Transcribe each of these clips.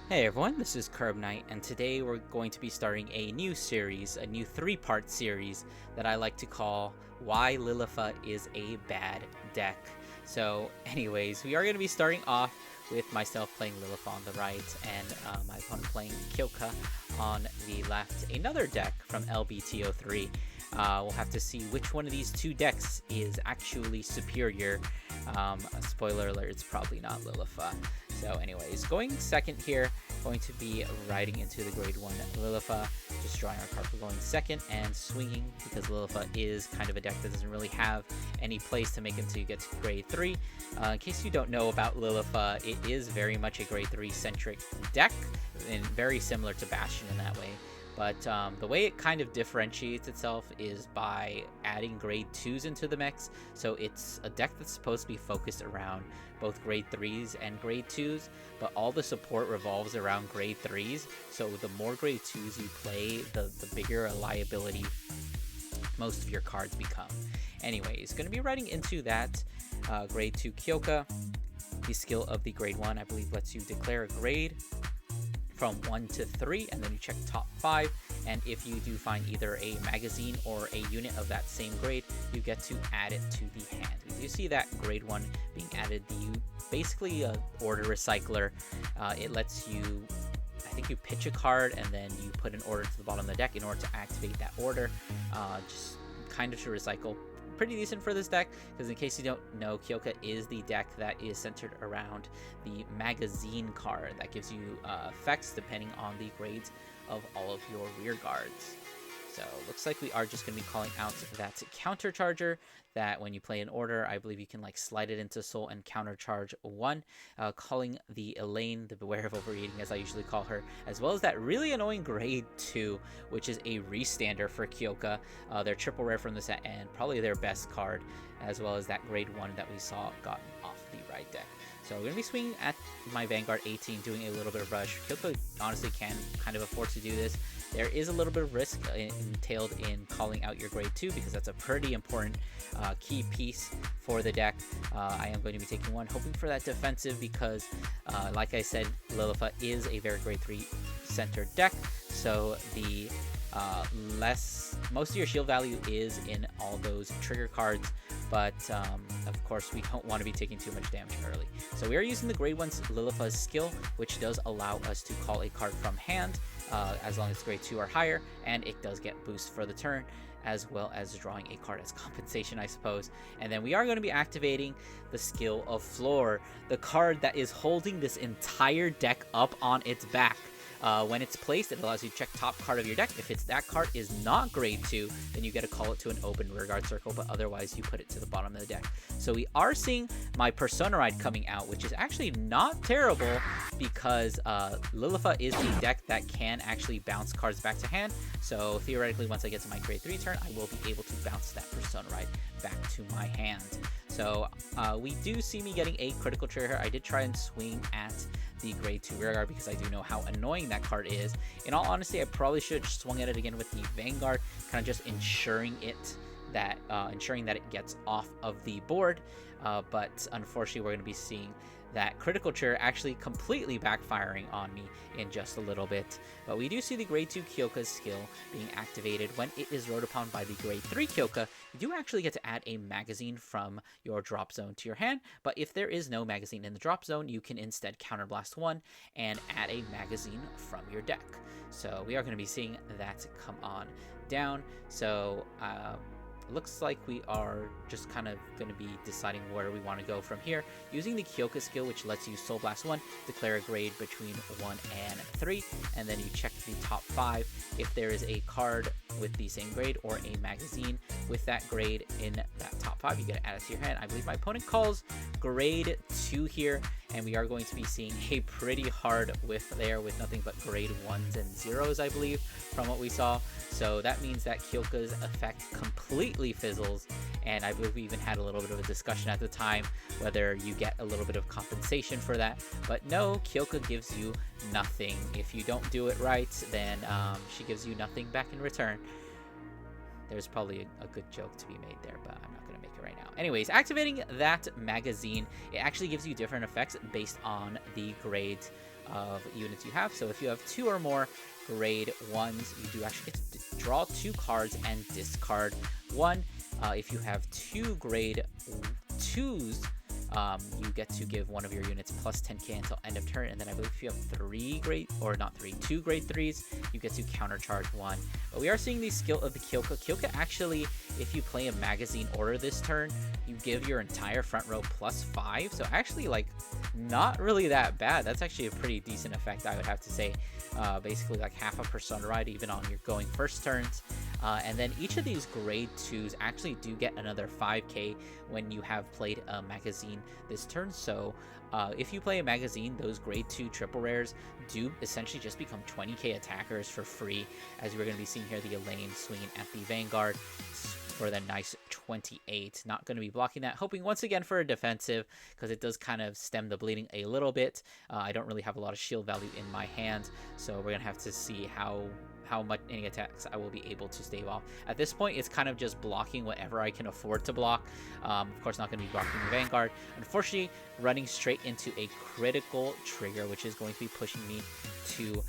Hey everyone, this is Curb Knight, and today we're going to be starting a new series, a new three-part series that I like to call Why Lilfa is a Bad Deck. So, anyways, we are going to be starting off with myself playing Lilfa on the right, and my opponent playing Kyouka on the left. Another deck from LBTO3. We'll have to see which one of these two decks is actually superior. Spoiler alert, it's probably not Lilfa. So anyways, going second here, going to be riding into the grade 1 Lilitha, just drawing our card for going second and swinging because Lilitha is kind of a deck that doesn't really have any place to make until you get to grade 3. In case you don't know about Lilitha, it is very much a grade 3 centric deck and very similar to Bastion in that way. But the way it kind of differentiates itself is by adding grade 2s into the mix. So it's a deck that's supposed to be focused around both grade 3s and grade 2s, but all the support revolves around grade 3s. So the more grade 2s you play, the bigger a liability most of your cards become. Anyways, going to be running into that grade 2 Kyouka. The skill of the grade 1, I believe, lets you declare a grade from 1 to 3, and then you check top 5, and if you do find either a magazine or a unit of that same grade, you get to add it to the hand. We do see that grade 1 being added. Basically a order recycler. It lets you, I think you pitch a card and then you put an order to the bottom of the deck in order to activate that order, just kind of to recycle. Pretty decent for this deck, because in case you don't know, Kyouka is the deck that is centered around the magazine card that gives you effects depending on the grades of all of your rear guards. So looks like we are just going to be calling out that counter charger that when you play an order, I believe you can like slide it into soul and counter charge 1, calling the Elaine, the Beware of Overeating as I usually call her, as well as that really annoying grade 2, which is a restander for Kyouka. They're triple rare from the set and probably their best card, as well as that grade 1 that we saw gotten off the right deck. So we're going to be swinging at my Vanguard 18, doing a little bit of rush. Kyouka honestly can kind of afford to do this. There is a little bit of risk entailed in calling out your grade 2 because that's a pretty important key piece for the deck. I am going to be taking 1, hoping for that defensive because, like I said, Lilfa is a very grade 3 centered deck. So the most of your shield value is in all those trigger cards, but of course we don't want to be taking too much damage early. So we are using the grade 1 Lilitha's skill, which does allow us to call a card from hand as long as grade 2 or higher, and it does get boost for the turn, as well as drawing a card as compensation, I suppose. And then we are going to be activating the skill of Floor, the card that is holding this entire deck up on its back. When it's placed, it allows you to check top card of your deck. If that card is not grade 2, then you get to call it to an open rearguard circle, but otherwise you put it to the bottom of the deck. So we are seeing my Persona Ride coming out, which is actually not terrible because Lilfa is the deck that can actually bounce cards back to hand. So theoretically, once I get to my grade 3 turn, I will be able to bounce that Persona Ride back to my hand. So we do see me getting a critical trigger. I did try and swing at the grade 2 rearguard because I do know how annoying that card is. In all honesty, I probably should have swung at it again with the Vanguard, kind of just ensuring that it gets off of the board. But unfortunately, we're going to be seeing that critical trigger actually completely backfiring on me in just a little bit. But we do see the grade 2 Kyouka's skill being activated. When it is rode upon by the grade 3 Kyouka, you do actually get to add a magazine from your drop zone to your hand. But if there is no magazine in the drop zone, you can instead counterblast 1 and add a magazine from your deck. So we are going to be seeing that come on down. So looks like we are just kind of going to be deciding where we want to go from here, using the Kyouka skill, which lets you Soul Blast 1, declare a grade between 1 and 3, and then you check the top 5. If there is a card with the same grade or a magazine with that grade in that top 5, you get to add it to your hand. I believe my opponent calls grade 2 here, and we are going to be seeing a pretty hard whiff there with nothing but grade 1s and 0s, I believe, from what we saw. So that means that Kyouka's effect completely fizzles, and I believe we even had a little bit of a discussion at the time whether you get a little bit of compensation for that. But no, Kyouka gives you nothing. If you don't do it right, then she gives you nothing back in return. There's probably a good joke to be made there, but I'm not going to make it right now. Anyways, activating that magazine, it actually gives you different effects based on the grades of units you have. So if you have 2 or more grade 1s, you do actually get to draw 2 cards and discard 1. If you have 2 grade 2s, you get to give one of your units plus 10k until end of turn, and then I believe if you have 2 grade 3s, you get to countercharge 1. But we are seeing the skill of the Kyouka. Kyouka actually, if you play a magazine order this turn, you give your entire front row plus 5, so actually, like, not really that bad. That's actually a pretty decent effect, I would have to say. Basically like half a Persona Ride even on your going first turns. And then each of these grade 2s actually do get another 5k when you have played a magazine this turn. So if you play a magazine, those grade 2 triple rares do essentially just become 20k attackers for free, as we're going to be seeing here the Elaine swinging at the Vanguard for the nice 28. Not going to be blocking that, hoping once again for a defensive, because it does kind of stem the bleeding a little bit. I don't really have a lot of shield value in my hand, so we're going to have to see how much any attacks I will be able to stave off. At this point, it's kind of just blocking whatever I can afford to block. Of course, not going to be blocking the Vanguard. Unfortunately, running straight into a critical trigger, which is going to be pushing me to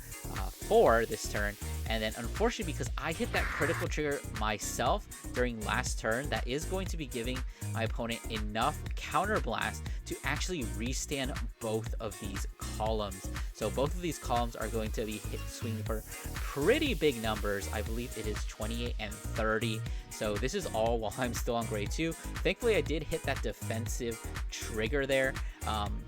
4 this turn. And then unfortunately, because I hit that critical trigger myself during last turn, that is going to be giving my opponent enough counterblast to actually restand both of these columns. So both of these columns are going to be swinging for pretty big numbers. I believe it is 28 and 30. So this is all while I'm still on grade 2. Thankfully, I did hit that defensive trigger there.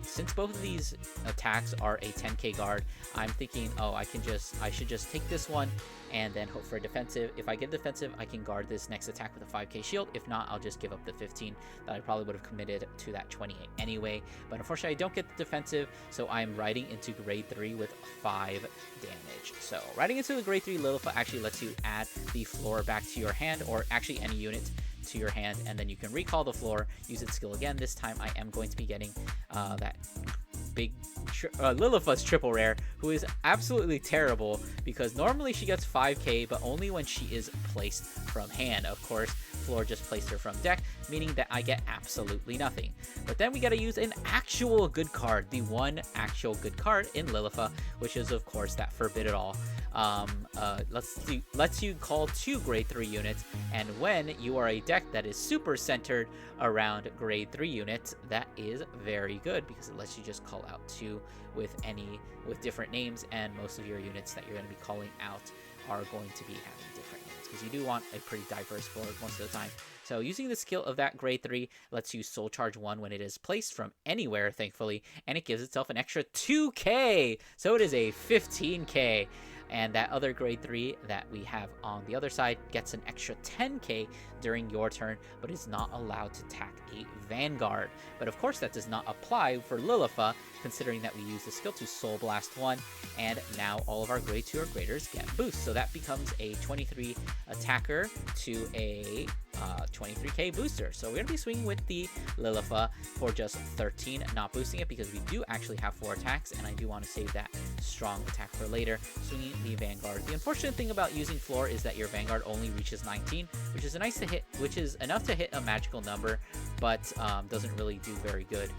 Since both of these attacks are a 10k guard, I'm thinking, oh, I should just take this one and then hope for a defensive. If I get defensive, I can guard this next attack with a 5k shield. If not, I'll just give up the 15 that I probably would have committed to that 28 anyway. But unfortunately, I don't get the defensive, so I'm riding into grade 3 with 5 damage. So riding into the grade 3 Lilfa actually lets you add the floor back to your hand, or actually any unit to your hand, and then you can recall the floor, use its skill again. This time I am going to be getting that big Lilitha's triple rare, who is absolutely terrible because normally she gets 5k, but only when she is placed from hand. Of course, Floor just placed her from deck, meaning that I get absolutely nothing. But then we gotta use an actual good card, the one actual good card in Lilitha, which is of course that Forbid It All. Lets you call 2 grade 3 units, and when you are a deck that is super centered around grade 3 units, that is very good because it lets you just call out 2 with different names, and most of your units that you're going to be calling out are going to be having different names because you do want a pretty diverse board most of the time. So using the skill of that grade 3 lets you soul charge 1 when it is placed from anywhere, thankfully, and it gives itself an extra 2k, so it is a 15k. And that other grade 3 that we have on the other side gets an extra 10k during your turn, but is not allowed to attack a Vanguard. But of course that does not apply for Lilitha, considering that we use the skill to Soul Blast 1, and now all of our grade 2 or graders get boost. So that becomes a 23 attacker to a 23k booster. So we're going to be swinging with the Lilitha for just 13, not boosting it because we do actually have 4 attacks, and I do want to save that strong attack for later. Swinging the Vanguard. The unfortunate thing about using Floor is that your Vanguard only reaches 19, which is enough to hit a magical number, but doesn't really do very good.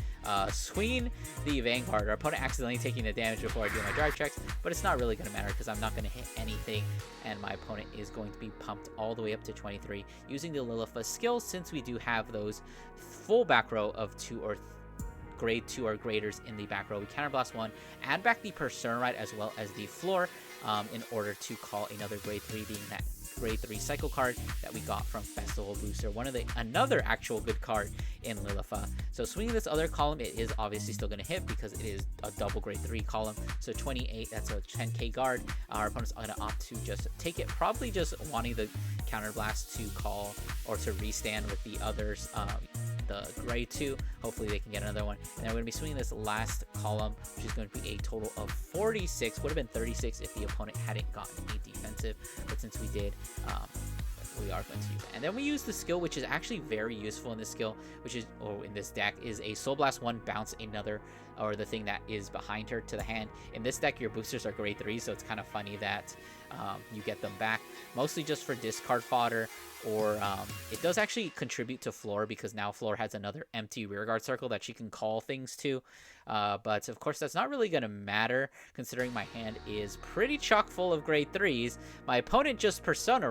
Swinging the Vanguard, our opponent accidentally taking the damage before I do my drive checks, but it's not really going to matter because I'm not going to hit anything, and my opponent is going to be pumped all the way up to 23 using the Lilitha skills. Since we do have those full back row of 2 or grade 2 or graders in the back row, we counterblast 1, add back the Persona Ride as well as the Floor in order to call another grade 3, being that grade 3 cycle card that we got from Festival Booster, another actual good card in Lilitha. So swinging this other column, it is obviously still going to hit because it is a double grade 3 column. So 28, that's a 10k guard. Our opponent's going to opt to just take it, probably just wanting the counterblast to call or to restand with the others, the grade 2. Hopefully they can get another one. And then we're going to be swinging this last column, which is going to be a total of 46. Would have been 36 if the opponent hadn't gotten a defensive, but since we did, we are going to use it. And then we use the skill, which is actually very useful in this skill, in this deck, is a Soul Blast 1, bounce another, or the thing that is behind her to the hand. In this deck, your boosters are grade 3, so it's kind of funny that you get them back, mostly just for discard fodder, or it does actually contribute to Floor because now Floor has another empty rearguard circle that she can call things to. But of course, that's not really going to matter considering my hand is pretty chock full of grade 3s. My opponent just Persona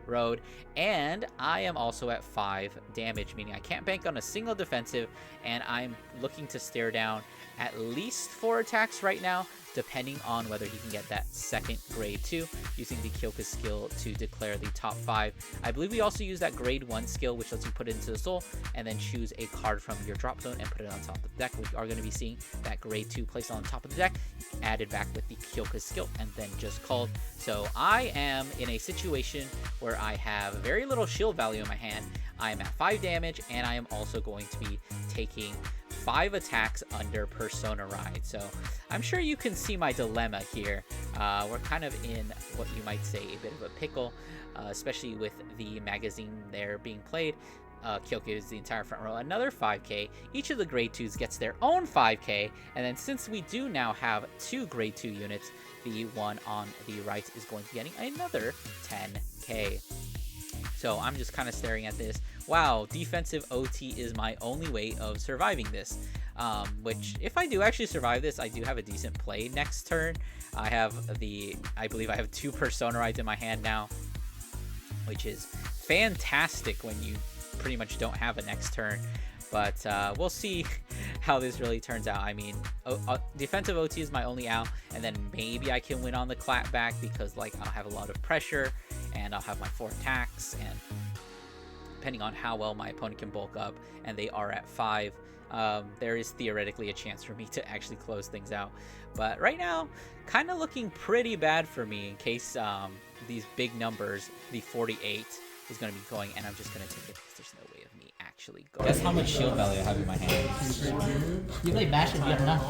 Rode, and I am also at 5 damage, meaning I can't bank on a single defensive, and I'm looking to stare down at least 4 attacks right now, depending on whether he can get that second grade 2 using the Kyouka skill to declare the top 5. I believe we also use that grade 1 skill, which lets you put it into the soul and then choose a card from your drop zone and put it on top of the deck. We are going to be seeing that grade 2 placed on top of the deck, added back with the Kyouka skill, and then just called. So I am in a situation where I have very little shield value in my hand. I am at 5 damage, and I am also going to be taking 5 attacks under Persona Ride. So I'm sure you can see my dilemma here. We're kind of in what you might say a bit of a pickle, especially with the magazine there being played. Kyouka is the entire front row, another 5k. Each of the grade 2s gets their own 5k, and then since we do now have 2 grade 2 units, the one on the right is going to be getting another 10k. So I'm just kind of staring at this. Wow, defensive OT is my only way of surviving this. Which, if I do actually survive this, I do have a decent play next turn. I believe I have 2 Persona Rides in my hand now, which is fantastic when you pretty much don't have a next turn. But we'll see how this really turns out. I mean, defensive OT is my only out, and then maybe I can win on the clap back because like I'll have a lot of pressure and I'll have my 4 attacks, and depending on how well my opponent can bulk up, and they are at 5, there is theoretically a chance for me to actually close things out. But right now, kind of looking pretty bad for me in case these big numbers, the 48 is going to be going, and I'm just going to take it because there's no way of me actually going. Guess how much shield value I have in my hand. You play Bash and you have none.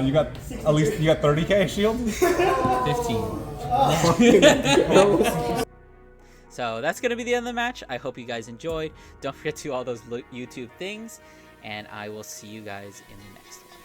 You got 30k shield? 15. So that's going to be the end of the match. I hope you guys enjoyed. Don't forget to do all those YouTube things, and I will see you guys in the next one.